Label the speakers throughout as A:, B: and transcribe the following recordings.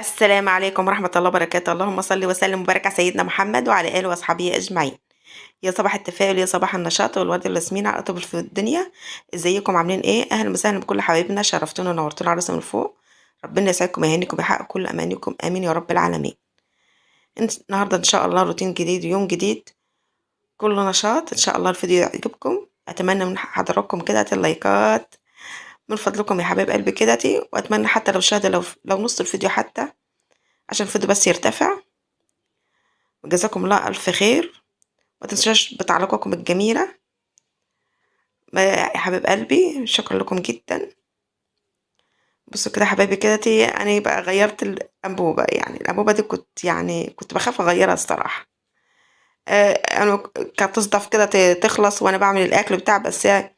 A: السلام عليكم ورحمة الله وبركاته. اللهم صل وسلم وبارك على سيدنا محمد وعلى آله وأصحابه أجمعين. يا صباح التفاؤل، يا صباح النشاط والورد والياسمين على طول في الدنيا. ازيكم عاملين ايه؟ اهلا وسهلا بكل حبايبنا، شرفتونا ونورتونا على راسنا من فوق. ربنا يسعدكم ويهنيكم ويحقق كل امانيكم، امين يا رب العالمين. النهارده ان شاء الله روتين جديد ويوم جديد، كله نشاط. ان شاء الله الفيديو يعجبكم. اتمنى من حضراتكم كده اللايكات من فضلكم يا حبايب قلبي كده، واتمنى حتى لو شاهد، لو نص الفيديو حتى، عشان الفيديو بس يرتفع. وجزاكم الله ألف خير. ما تنساش بتعليقاتكم الجميلة يا حبيب قلبي، شكرا لكم جدا. بصوا كده يا حبايبي كده، أنا بقى غيرت الأنبوبة. يعني الأنبوبة دي كنت بخاف أغيرها الصراحة. أنا كانت تصدف كده تخلص وأنا بعمل الأكل بتاع، بس هي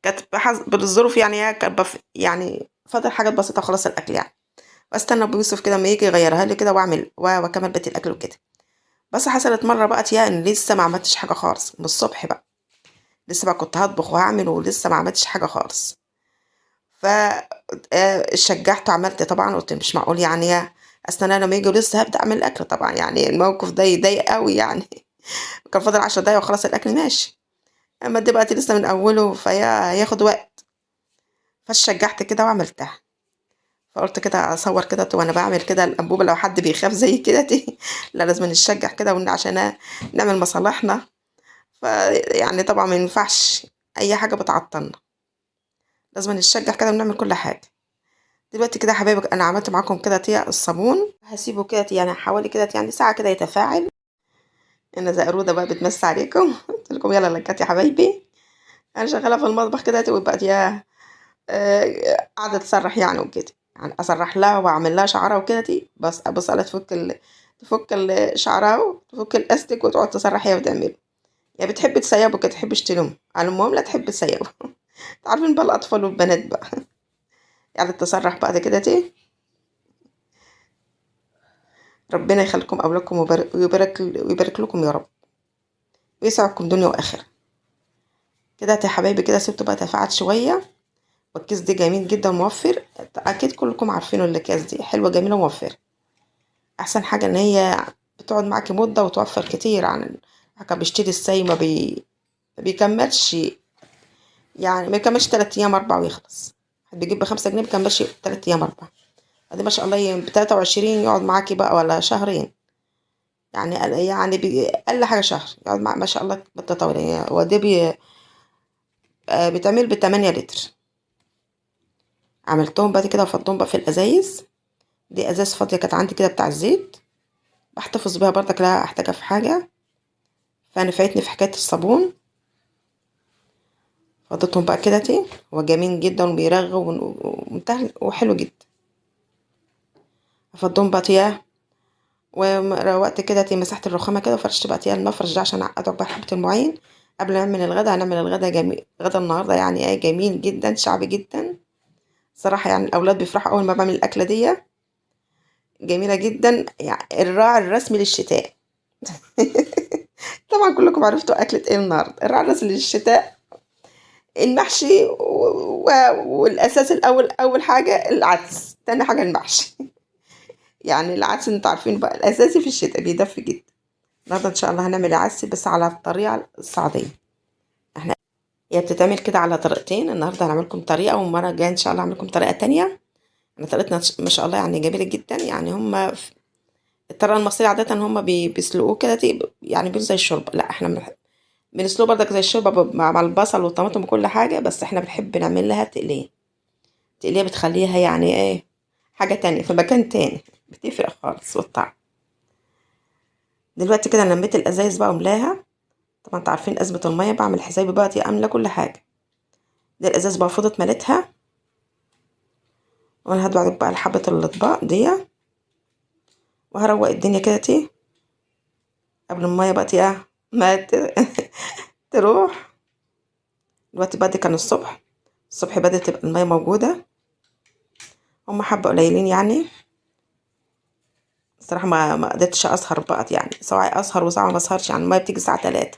A: كانت بالظروف. يعني هي كانت يعني فاضل حاجات بسيطة خلاص الأكل يعني. واستنى أبو يوسف كده ما يجي يغيرها لي كده، وأعمل وأكمل بقية الأكل وكده. بس حصلت مرة بقى إن لسه ما عملتش حاجة خالص من الصبح بقى. لسه بقى كنت هطبخ وهعمل ولسه ما عملتش حاجة خالص. ف شجعت وعملت طبعا. قلت مش معقول يعني استنى لما يجوا لسه هبدأ اعمل الاكل طبعا. يعني الموقف ده يضايق قوي يعني. كان فاضل 10 دقايق وخلاص الاكل ماشي، اما دلوقتي لسه من اوله هياخد وقت. فشجعت كده وعملتها. فقلت كده اصور كده وانا بعمل كده الانبوبه، لو حد بيخاف زي كده لا لازم نشجع كده عشان نعمل مصالحنا. فيعني طبعا ما ينفعش اي حاجه بتعطلنا، لازم نشجع كده ونعمل كل حاجه. دلوقتي كده يا حبايبي انا عملت معاكم كده الصابون، هسيبه كده يعني حوالي كده يعني ساعه كده يتفاعل. انا زقروده بقى بتمسي عليكم قلت لكم يلا لكات يا حبايبي. انا شغاله في المطبخ كده وبقت يا قاعده تسرح يعني وكده. يعني اسرح لها واعمل لها شعرها وكده بس على تفك شعرها وتفك الاستك وتقعد تسرح هي وتعمله. يا بتحب تسيبه كده تحب تشتريهم، على المهم لا تحب تسيبه عارفين بقى الاطفال والبنات بقى يعني تسرح بعد كده ربنا يخليكم أولادكم ويبارك لكم يا رب، ويسعدكم دنيا وآخرة. كده يا حبايبي كده سبته بقى تفاعل شوية. والكيس دي جميل جدا موفر، أكيد كلكم عارفينه. الأكياس دي حلوة جميلة موفرة. أحسن حاجة إن هي بتقعد معاكي مدة وتوفر كتير عن كان بيشتري الساي ما بيكملش. يعني ما بيكملش 3 أيام 4 ويخلص. حد بيجيب ب5 جنيه مبيكملش 3 أيام 4. دي ما شاء الله ب23 يقعد معاكي بقى ولا شهرين. يعني أقل حاجة شهر يقعد مع ما شاء الله بالتطور. يعني هو ده بيتعمل ب8 لتر. عملتهم بعد كده وفضهم بقى في الأزايز. دي أزاز فاضية كانت عندي كده بتاع الزيت، بحتفظ بيها برضك لا أحتاجها في حاجة. فنفعتني في حكاية الصابون. فضيتهم بقى كده هو جميل جدا وبيرغي ومنتهى وحلو جدا. فضهم بقى وروقت كده مسحت الرخامة كده وفرشت بقى المفرش ده عشان أقعد بقى حبة المواعين. قبل ما نعمل الغدا هنعمل الغدا جميل. غدا النهاردة يعني ايه جميل جدا شعبي جدا صراحة. يعني الأولاد بيفرحوا أول ما بعمل الأكلة دي. جميلة جدا يعني الراعي الرسمي للشتاء طبعا كلكم عرفتوا أكلة ايه النهاردة. الراعي الرسمي للشتاء المحشي والأساس الأول، أول حاجة العدس، تاني حاجة المحشي يعني العدس انتوا عارفين بقى الأساسي في الشتاء بيدفي جدا. النهارده ان شاء الله هنعمل عدس بس على الطريقه الصعيديه. احنا هي بتتعمل كده على طريقتين. النهارده هنعمل لكم طريقه والمره الجايه ان شاء الله هعمل لكم طريقه تانية. احنا طريقتنا ما شاء الله يعني جميله جدا. يعني هم الطريقه المصريه عاده هم بيسلقوه كده يعني بيقول زي الشوربه. لا احنا بنسلقه برضك زي الشوربه مع البصل والطماطم وكل حاجه، بس احنا بنحب نعمل لها تقليه. تقليه بتخليها يعني ايه حاجه تانية في مكان تاني، بتفرق خالص والطعم. دلوقتي كده انا لميت الازايز بقى وملاها. طبعا انتوا عارفين ازمه الميه، بعمل حسابي بقى املى كل حاجه. دي الازاز بقى فضت مليتها. وانا هدوق بقى حبه الاطباق دي وهروق الدنيا كده قبل الميه بقى ما تروح. دلوقتي بقى دي كان الصبح بدأت تبقى الميه موجوده. هم حبه قليلين يعني. الصراحه ما قدرتش اسهر بقى، يعني سواء اسهر وساعه ما اسهرش. يعني الميه بتيجي الساعه 3،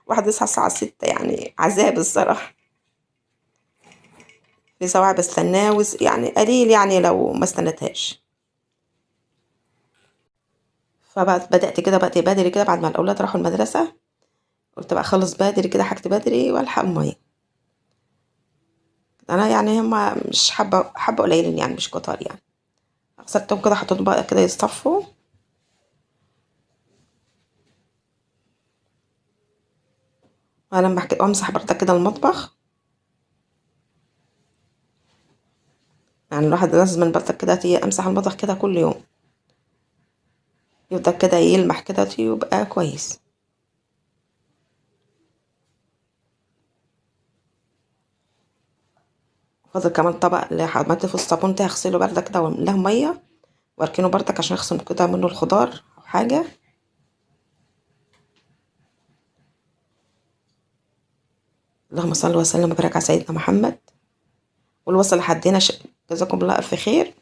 A: واحد يصحى الساعه 6، يعني عذاب الصراحه. في سواعي بستناه يعني قليل يعني لو ما استنتهاش. فبقى بدأت كده بقى بدري كده بعد ما الأولاد راحوا المدرسة، قلت بقى أخلص بدري كده حاجتي بدري وألحق المية. أنا يعني هما مش حبة قليلين يعني مش كتار يعني. غسلتهم كده حطيتهم بقى كده يصطفوا. ولما أمسح برضه كده المطبخ، يعني الواحد لازم من برضه كده أمسح المطبخ كده كل يوم، يفضل كده يلمح كده يبقى كويس. فاضل كمان طبق اللي عملت فيه الصابون ده هغسله برضه كده واملاه مية واركنه برضك عشان اغسل كده منه الخضار او حاجة. اللهم صل وسلم وبارك على سيدنا محمد. والوصل لحد هنا جزاكم الله الف خير.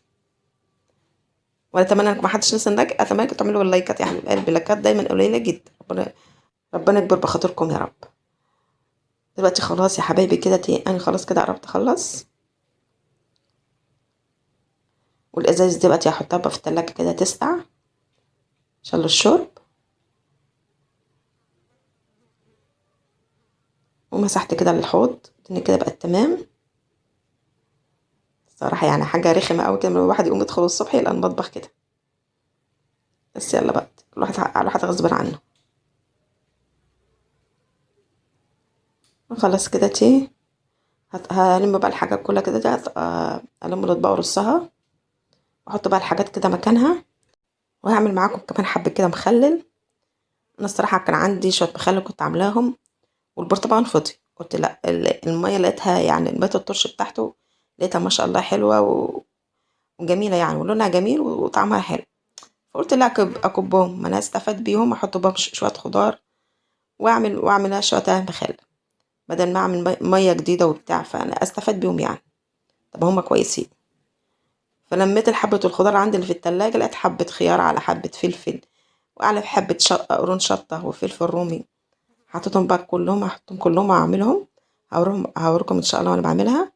A: واتمنى انكم محدش لسه اتمنى انكم تعملوا اللايكات يا حبيب قلبي، اللايكات دايما قليله جدا. ربنا يكبر بخاطركم يا رب. دلوقتي خلاص يا حبايبي كده انا خلاص كده قربت اخلص. والازاز دلوقتي هحطها بقى في التلاجة كده تسقع عشان الشرب. ومسحت كده الحوض الدنيا كده بقت تمام. الصراحه يعني حاجه رخمه قوي كده لما الواحد يقوم يدخل الصبح يلاقي المطبخ كده. بس يلا بقى الواحد غصب عنه. خلاص كده هلم بقى الحاجات كلها كده ألم الأطباق وأرصها وأحط بقى الحاجات كده مكانها. وهعمل معاكم كمان حبة كده مخلل. أنا الصراحة كان عندي شوية مخلل كنت عاملاهم والبرطمان فضي، قلت لا المية لقيتها يعني مية الطرش بتاعته لقيتها ما شاء الله حلوة وجميلة يعني ولونها جميل وطعمها حلو. فقلت لا أكبهم ما أنا استفاد بيهم أحط بهم شوية خضار وأعملها شوية مخلل بدل ما أعمل مية جديدة وبتاع، فأنا أستفاد بيهم يعني. طب هما كويسين. فلميت حبة الخضار عندي اللي في التلاجة لقيت حبة خيار على حبة فلفل وعلى حبة قرون شطة وفلفل رومي. حطيتهم بقى كلهم هحطهم كلهم وأعملهم. هوريكم إن شاء الله وأنا بعملها.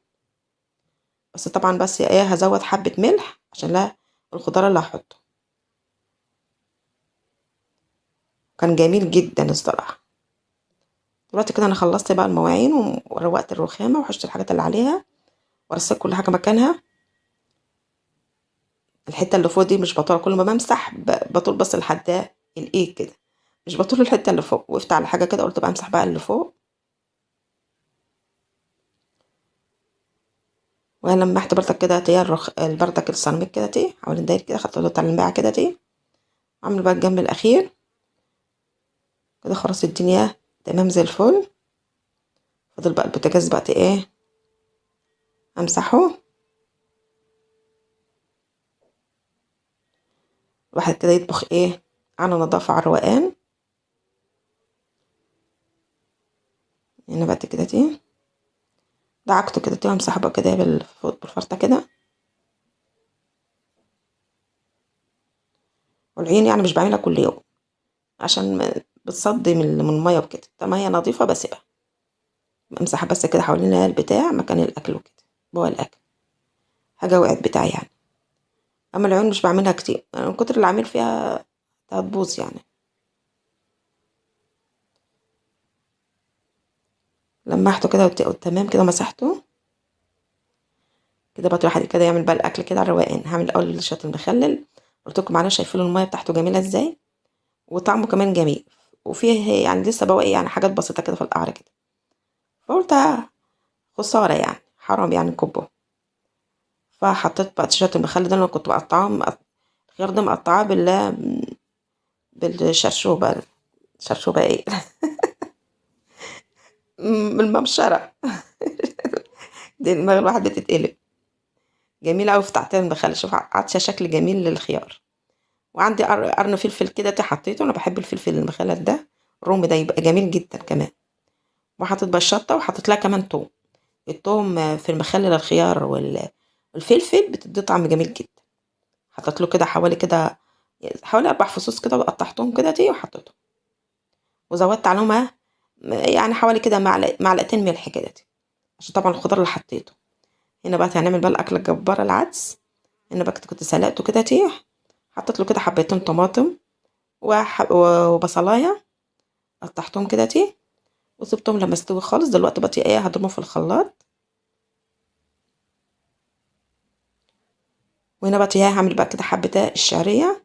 A: بس طبعا بس إيه هزود حبة ملح عشان لا الخضار اللي هحطه. كان جميل جدا الصراحة. دلوقتي كده أنا خلصت بقى المواعين وروقت الرخامة وحشت الحاجات اللي عليها ورصيت كل حاجة مكانها. الحتة اللي فوق دي مش بطول، كل ما بمسح بطول بس لحد الايد كده، مش بطول الحتة اللي فوق. وقفت على حاجة كده قلت بقى امسح بقى اللي فوق. ولمحت برضك كده بردك السيراميك كده حوالين داير كده خدت له تلميعة كده عامل بقى الجنب الأخير كده. خلاص الدنيا تمام زي الفل. فاضل بقى البوتاجاز بقى امسحه. الواحد كده يطبخ على نظافة على الروقان. هنا بقى كده دعكته كده وامسحه بقى كده بالفرطة كده. والعين يعني مش بعملها كل يوم عشان بتصدي من المية وكده. طب هي نظيفة بسيبها امسحها بس كده حوالين البتاع مكان الأكل وكده جوه الأكل حاجة وقعت بتاعي يعني. أما العيون مش بعملها كتير من كتر اللي عامل فيها هتبوظ يعني. لمحته كده تمام كده مسحته كده. بقى الواحد كده يعمل بقى الأكل كده على الروقان. هعمل الأول الشط المخلل قلت لكم معانا شايفين المية بتاعته جميلة ازاي وطعمه كمان جميل. وفيه يعني لسه بواقي يعني حاجات بسيطة كده في القعر كده. فقلت خسارة يعني حرام يعني كبه. فحطيت بقى شوية المخلل ده اللي أنا كنت بقطعاه. الخيار ده مقطعاه بالشرشوبة. شرشوبة بالمبشرة. دي دماغ الواحد بتتقلب. جميلة أوي في تعطيل المخلل. شوف عطشة شكل جميل للخيار. وعندي قرن فلفل كده حطيته. أنا بحب الفلفل المخلل ده الرومي ده يبقى جميل جدا كمان. وحطيت بقى الشطة وحطيت لها كمان توم. التوم في المخلل الخيار والفلفل بتدي طعم جميل جدا. حطيت له كده حوالي 4 فصوص كده وقطعتهم كده وحطيتهم. وزودت عليهم يعني حوالي كده معلقتين ملح كده عشان طبعا الخضار اللي حطيته. هنا بقى هنعمل بقى الأكلة الجبارة العدس. هنا بقى كنت سلقته كده حطيت له كده حبتين طماطم وبصلايه قطعتهم كده وسبتهم لما استوي خالص. دلوقتي بقى ايه هضربهم في الخلاط. وهنا بقى هعمل بقى كده حبه الشعريه.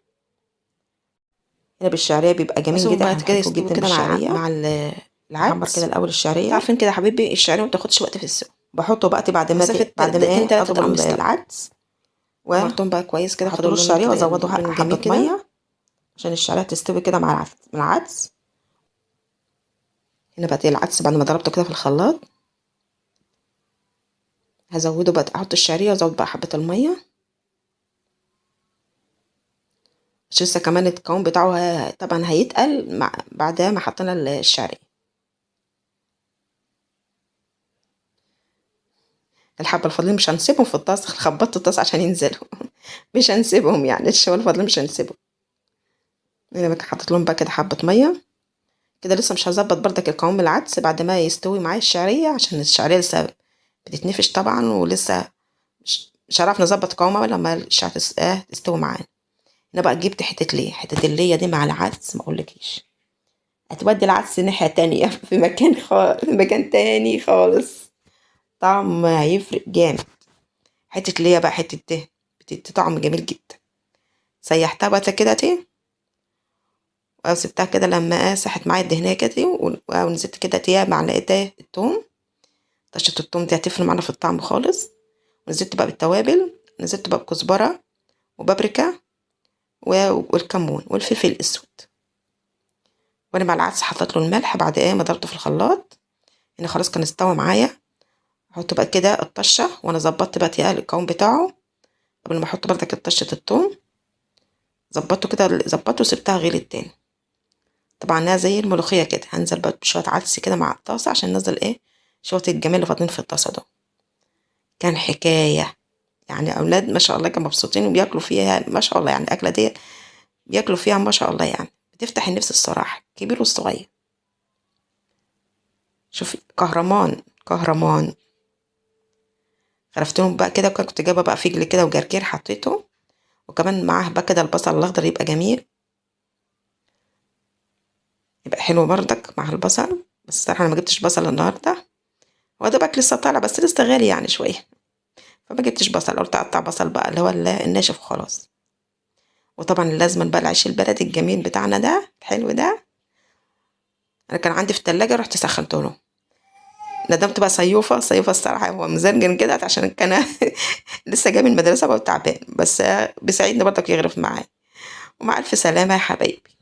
A: هنا بالشعريه بيبقى جميل جدا،
B: بعد كده
A: بحبه
B: يستوي
A: جدا
B: كده
A: بالشعريه.
B: مع
A: احمر
B: العدس.
A: كده الاول الشعريه.
B: عارفين كده يا حبيبي الشعريه ما بتاخدش وقت في السوا،
A: بحطه بقى بعد ما
B: مسافه
A: بعد ما
B: دقيقتين
A: ايه
B: 3
A: اضرب
B: تلاقيهم استوى.
A: العدس
B: حمرتهم بقى كويس كده،
A: واحط
B: خدوا
A: له
B: اللون
A: الشعريه
B: كده
A: وازوده
B: اللون
A: حبه
B: الجميل كده.
A: ميه عشان الشعريه تستوي كده مع العدس.
B: هنا بقى العدس بعد ما ضربته كده في الخلاط هزوده بقى، احط الشعريه وازود بقى حبه الميه عشان لسه كمان القوام بتاعه طبعا هيتقل بعدها ما حطينا الشعريه. الحبه الفاضلين مش هنسيبهم في الطاسه، خبطت الطاسه عشان ينزلوا مش هنسيبهم يعني، الشوال الفاضلين مش هنسيبهم. هنا بقى حطيت لهم بقى كده حبه ميه كده. لسه مش هظبط بردك القوام العدس بعد ما يستوي معايا الشعريه، عشان الشعريه لسه بتتنفش طبعا، ولسه مش هنعرف نظبط قوامها لما الشعريه تستوي معانا. هنا بقى جبت حته الليه دي مع العدس، ما اقولكيش هتودي العدس ناحيه تانية في مكان تاني خالص. طعم هيفرق جامد. حته ليه بقى حته بتدي طعم جميل جدا. سيحتها بقى كده وسبتها كده لما ساحت معايا الدهنيه كده ونزلت كده معلقه التوم. طشه التوم دي هتفرق معانا في الطعم خالص. ونزلت بقى بالتوابل، نزلت بقى بكزبره وبابريكا والكمون والفلفل الاسود. وانا مع العدس حطيت له الملح بعد ما ضربته في الخلاط. هنا خلاص كان استوى معايا. احط بقى كده الطشه، وانا ظبطت بقى القوام بتاعه قبل ما احط بردك طشه الثوم. ظبطته كده، ظبطته وسبتها غليت تاني. طبعا انها زي الملوخيه كده. هنزل بقى بشويه عدس كده مع الطاسه عشان ننزل شويه الجمال اللي فاضلين في الطاسه دول. كان حكايه يعني، اولاد ما شاء الله كانوا مبسوطين وبياكلوا فيها ما شاء الله يعني. الاكله دي بياكلوا فيها ما شاء الله يعني، بتفتح النفس الصراحه، كبير والصغير. شوفي كهرمان كهرمان. غرفتهم بقى كده، كنت جايبه بقى فجل كده وجرجير حطيته، وكمان معاه بقى كده البصل الاخضر يبقى جميل، يبقى حلو بردك مع البصل. بس الصراحه انا ما جبتش بصل النهارده، هو دوبك لسه طالع بس لسه غالي يعني شويه، فما جبتش بصل. قلت اقطع بصل بقى اللي هو الناشف وخلاص. وطبعا لازم بقى العيش البلدي الجميل بتاعنا ده الحلو ده، انا كان عندي في التلاجة رحت سخنته له. ندمت بقى صيوفه الصراحه، هو مزرجن كده عشان كان لسه جاي من المدرسه بقى تعبان، بس بيساعدني برضك يغرف معايا. ومع الف سلامه يا حبايبي.